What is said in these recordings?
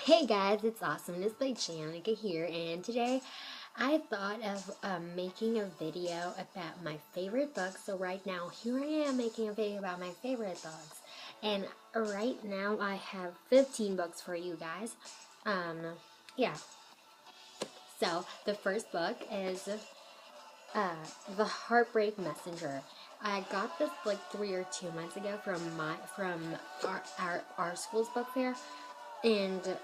Hey guys, it's awesome. It's by Janikka here, and today I thought of making a video about my favorite books. So right now, here I am making a video about my favorite books, and right now I have 15 books for you guys. Um, yeah. So the first book is The Heartbreak Messenger. I got this like 3 or 2 months ago from our school's book fair, and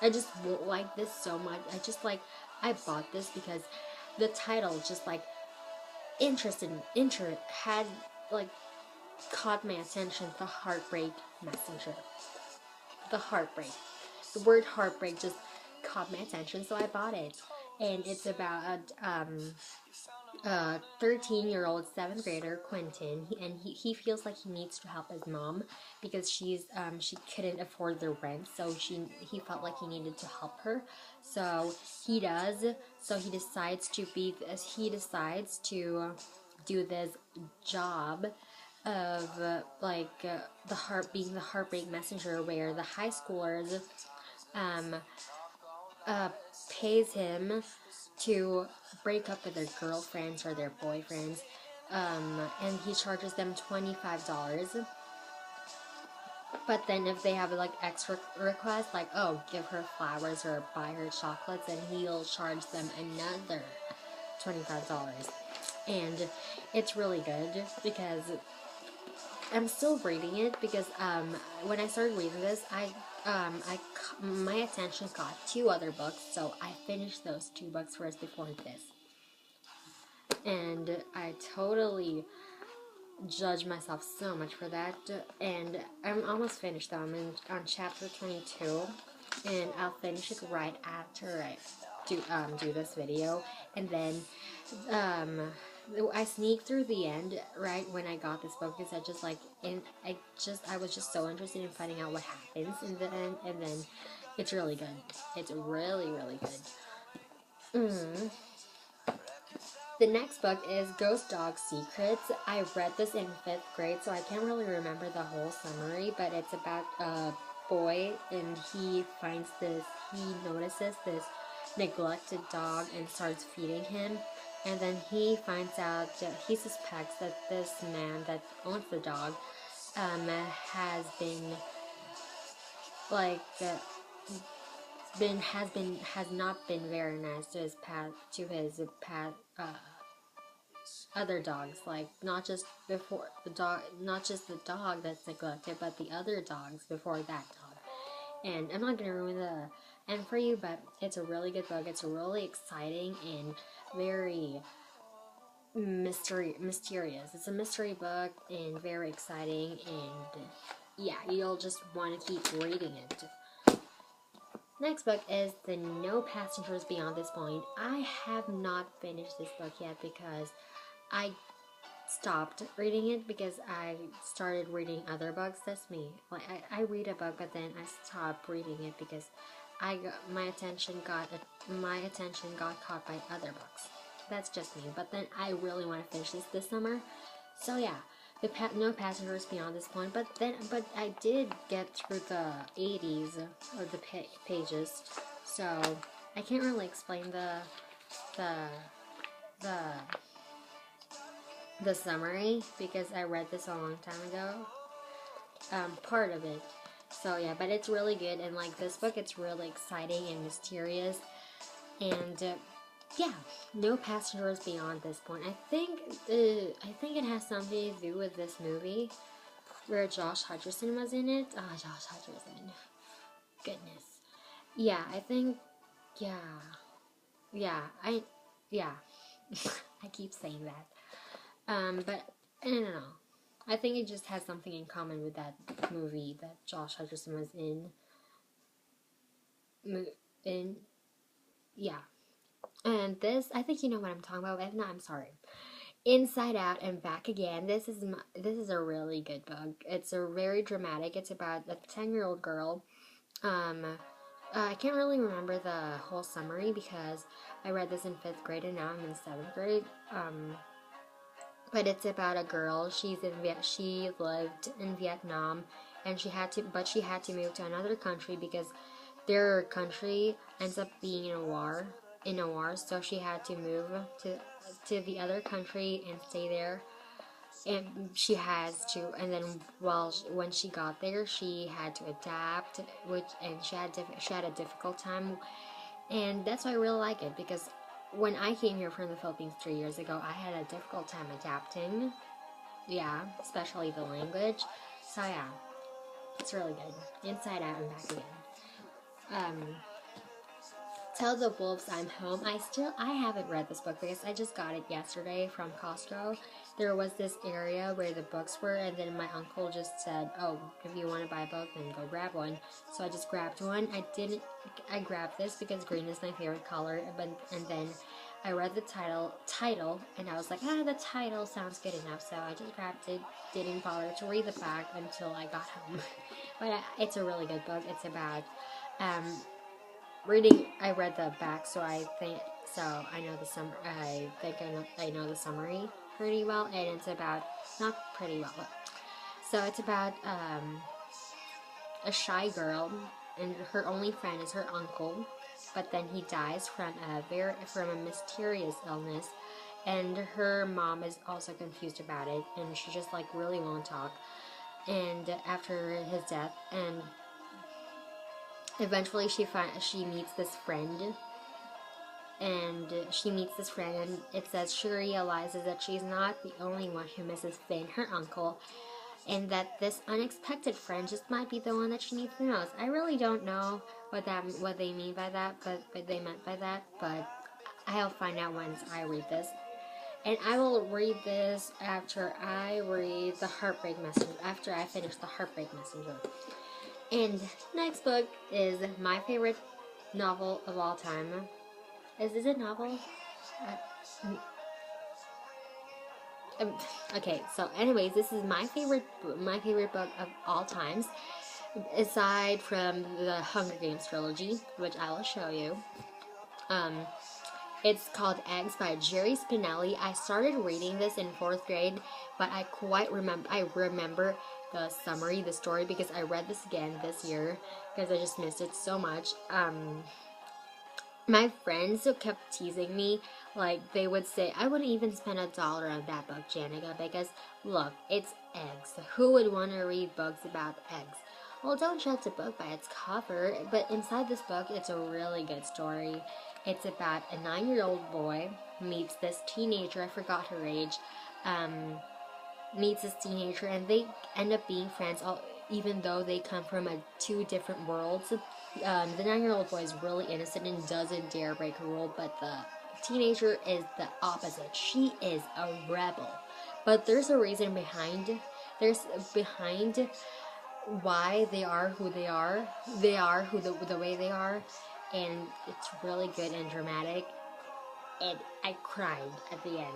I just like this so much. I bought this because the title just like had like caught my attention. The Heartbreak Messenger. The heartbreak. The word heartbreak just caught my attention, so I bought it. And it's about a 13-year-old 7th grader, Quentin, and he feels like he needs to help his mom because she couldn't afford the rent, so he felt like he needed to help her. So he does. So he decides to do this job of being the heartbreak messenger, where the high schoolers um pays him to break up with their girlfriends or their boyfriends, and he charges them $25. But then if they have like extra requests, like, oh, give her flowers or buy her chocolates, then he'll charge them another $25. And it's really good because I'm still reading it because when I started reading this, my attention got 2 other books, so I finished those 2 books first before this, and I totally judge myself so much for that. And I'm almost finished though. I'm on chapter 22, and I'll finish it right after I do this video, and then I sneaked through the end right when I got this book because I was just so interested in finding out what happens in the end, and then it's really good. It's really, really good. The next book is Ghost Dog Secrets. I read this in 5th grade, so I can't really remember the whole summary, but it's about a boy, and he notices this neglected dog and starts feeding him. And then he finds out, he suspects that this man that owns the dog has not been very nice to his other dogs, like not just the dog that's neglected, but the other dogs before that dog. And I'm not gonna ruin the end for you, but it's a really good book. It's really exciting and very mysterious. It's a mystery book and very exciting, and yeah, you'll just want to keep reading it. Next book is The No Passengers Beyond This Point. I have not finished this book yet because I stopped reading it because I started reading other books. That's me. Like I read a book, but then I stopped reading it because my attention got caught by other books. That's just me. But then I really want to finish this summer. So yeah, No Passengers Beyond This Point. But I did get through the 80s of the pages, so I can't really explain the summary because I read this a long time ago. Part of it. So yeah, but it's really good, and like this book, it's really exciting and mysterious, and yeah, No Passengers Beyond This Point. I think it has something to do with this movie where Josh Hutcherson was in it. Ah, Josh Hutcherson. Goodness. Yeah, I think. Yeah. I keep saying that. But I don't know. I think it just has something in common with that movie that Josh Hutcherson was in. Yeah. And this, I think you know what I'm talking about. If not, I'm sorry. Inside Out and Back Again. This is a really good book. It's a very dramatic. It's about a 10-year-old girl. I can't really remember the whole summary because I read this in 5th grade and now I'm in 7th grade. But it's about a girl. She lived in Vietnam, and she had to move to another country because their country ends up being in a war, so she had to move to the other country and stay there. And she has to, and then when she got there, she had to adapt, and she had a difficult time, and that's why I really like it, because when I came here from the Philippines 3 years ago, I had a difficult time adapting, yeah, especially the language. So yeah, it's really good. Inside Out and Back Again. Tell the Wolves I'm Home. I haven't read this book because I just got it yesterday from Costco. There was this area where the books were, and then my uncle just said, oh, if you want to buy a book, then go grab one. So I just grabbed one. I grabbed this because green is my favorite color, and then I read the title, and I was like, the title sounds good enough, so I just grabbed it, didn't bother to read the back until I got home. But it's a really good book. It's about, I read the back, so I know I know the summary pretty well, and it's about, not pretty well, so it's about a shy girl, and her only friend is her uncle, but then he dies from a mysterious illness, and her mom is also confused about it, and she just like really won't talk, and after his death, and eventually she meets this friend, and it says she realizes that she's not the only one who misses Finn, her uncle, and that this unexpected friend just might be the one that she needs the most. I really don't know what they mean by that, but what they meant by that, but I'll find out once I read this. And I will read this after I read The Heartbreak Messenger, after I finish The Heartbreak Messenger. And next book is my favorite novel of all time. Is this a novel? Okay, so anyways, this is my favorite book of all times, aside from the Hunger Games trilogy, which I will show you. It's called Eggs by Jerry Spinelli. I started reading this in 4th grade, but I remember the summary, the story, because I read this again this year, because I just missed it so much. My friends kept teasing me, like, they would say, I wouldn't even spend $1 on that book, Janikka, because, look, it's eggs. Who would want to read books about eggs? Well, don't judge a book by its cover, but inside this book, it's a really good story. It's about a 9-year-old boy meets this teenager, I forgot her age, meets this teenager, and they end up being friends, even though they come from 2 different worlds. The 9-year-old boy is really innocent and doesn't dare break a rule, but the teenager is the opposite. She is a rebel. But there's a reason behind why they are who they are. They are the way they are, and it's really good and dramatic. And I cried at the end.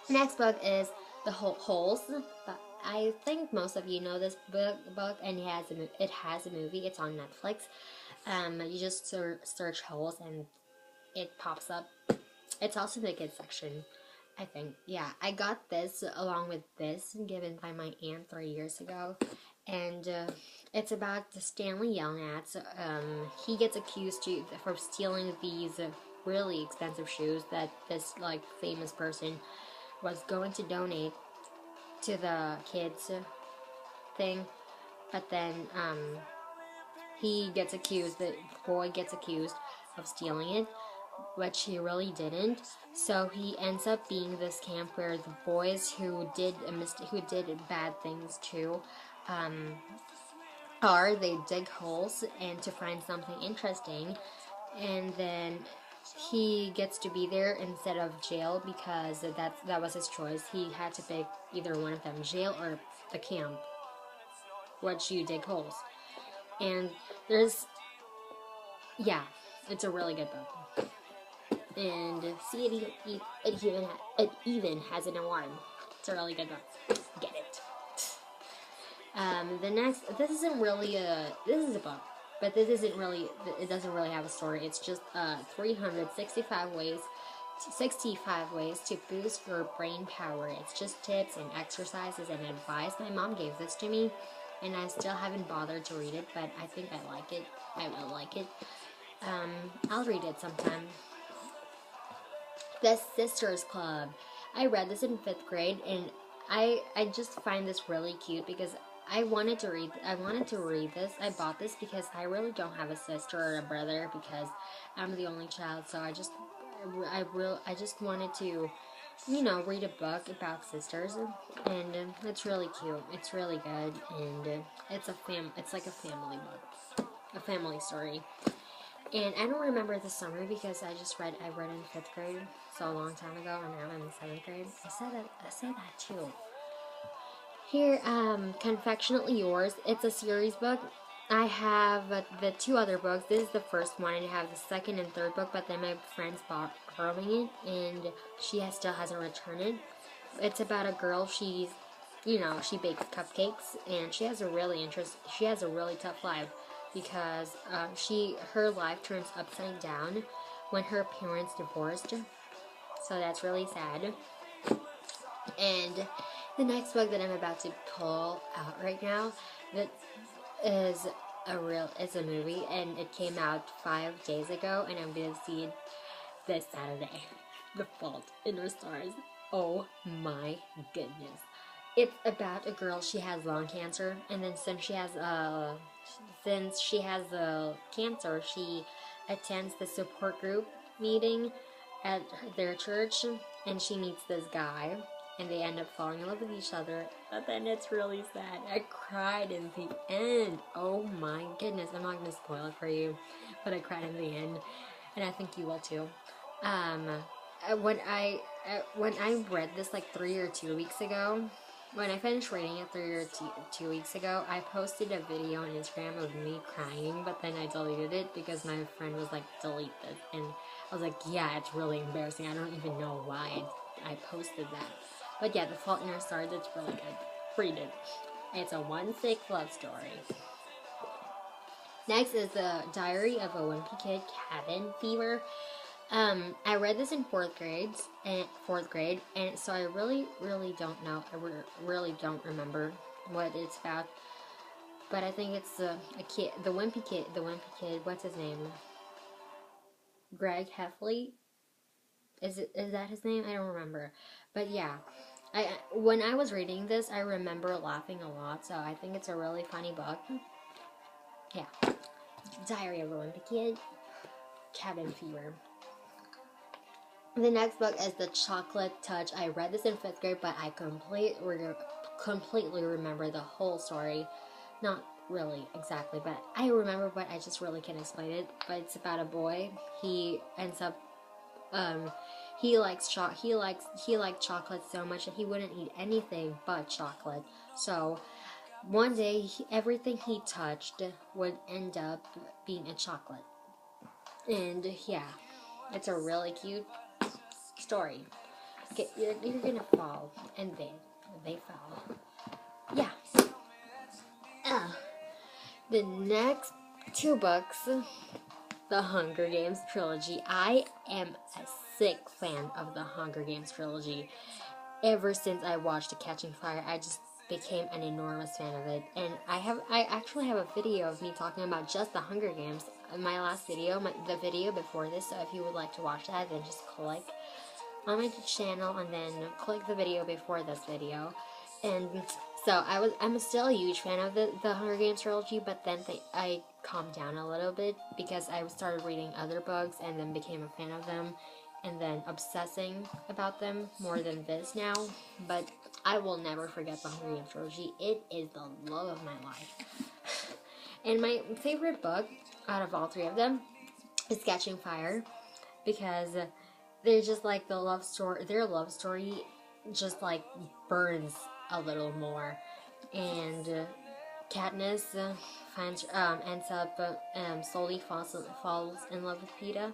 Next book is The Holes. I think most of you know this book, and it has a movie. It's on Netflix. You just search Holes, and it pops up. It's also in the kids section, I think. Yeah, I got this along with this, given by my aunt 3 years ago, and it's about the Stanley Yelnats. He gets accused for stealing these really expensive shoes that this famous person was going to donate to the kids thing, but then the boy gets accused of stealing it, which he really didn't. So he ends up being this camp where the boys who did bad things too, they dig holes and to find something interesting, and then he gets to be there instead of jail, because that was his choice. He had to pick either one of them, jail or the camp, which you dig holes. And it's a really good book. And see, it even has an award. It's a really good book. Get it. The next, this is a book. But it doesn't really have a story. It's just 365 ways 65 ways to boost your brain power. It's just tips and exercises and advice. My mom gave this to me, and I still haven't bothered to read it, but I think I like it. I will like it. I'll read it sometime. The Sisters Club. I read this in 5th grade, and I just find this really cute because I wanted to read this. I bought this because I really don't have a sister or a brother because I'm the only child, so I just wanted to, read a book about sisters, and it's really cute. It's really good, and it's like a family book, a family story. And I don't remember the summer because I read in 5th grade, so a long time ago, and now I'm in 7th grade. I say that too. Here, Confectionately Yours. It's a series book. I have the 2 other books. This is the first one, and I have the 2nd and 3rd book, but then my friend's borrowing it, and she still hasn't returned it. It's about a girl. She bakes cupcakes, and she has a really tough life because her life turns upside down when her parents divorced. So that's really sad. And the next book that I'm about to pull out right now, that is it's a movie, and it came out 5 days ago, and I'm gonna see it this Saturday. The Fault in Our Stars. Oh my goodness. It's about a girl. She has lung cancer, and then since she has cancer, she attends the support group meeting at their church, and she meets this guy, and they end up falling in love with each other. But then it's really sad. I cried in the end. Oh my goodness. I'm not gonna spoil it for you, but I cried in the end, and I think you will too. When I read this like 3 or 2 weeks ago, when I finished reading it 3 or 2 weeks ago, I posted a video on Instagram of me crying, but then I deleted it because my friend was like, delete this, and I was like, yeah, it's really embarrassing. I don't even know why I posted that. But yeah, The Fault in Our Stars, it's really good. Read it. It's a one-sick love story. Next is The Diary of a Wimpy Kid, Cabin Fever. I read this in 4th grade, and so I really don't know. I really don't remember what it's about. But I think it's a kid, the wimpy kid. What's his name? Greg Heffley. Is that his name? I don't remember. But yeah, when I was reading this, I remember laughing a lot. So I think it's a really funny book. Yeah, Diary of a Wimpy Kid, Cabin Fever. The next book is The Chocolate Touch. I read this in 5th grade, but I completely remember the whole story. Not really exactly, but I remember, but I just really can't explain it. But it's about a boy. He ends up, he liked chocolate so much that he wouldn't eat anything but chocolate. So one day, everything he touched would end up being a chocolate. And yeah, it's a really cute story. Okay, you're gonna fall, and they fell. Yeah. The next 2 books, The Hunger Games trilogy. I am a sick fan of the Hunger Games trilogy. Ever since I watched Catching Fire, I just became an enormous fan of it. And I actually have a video of me talking about just the Hunger Games. My last video, the video before this. So if you would like to watch that, then just click on my channel and then click the video before this video. And so I'm still a huge fan of the Hunger Games trilogy, but then I calmed down a little bit because I started reading other books and then became a fan of them and then obsessing about them more than this now. But I will never forget the Hunger Games trilogy. It is the love of my life. And my favorite book out of all 3 of them is Catching Fire, because they're just like their love story just like burns a little more, and Katniss ends up slowly falls in love with Peeta.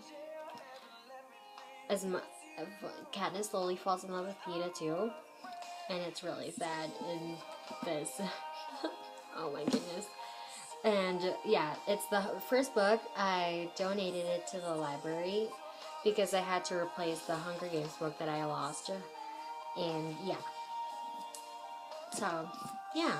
Katniss slowly falls in love with Peeta too, and it's really sad in this. Oh my goodness. And yeah, it's the first book. I donated it to the library because I had to replace the Hunger Games book that I lost. And yeah. So, yeah.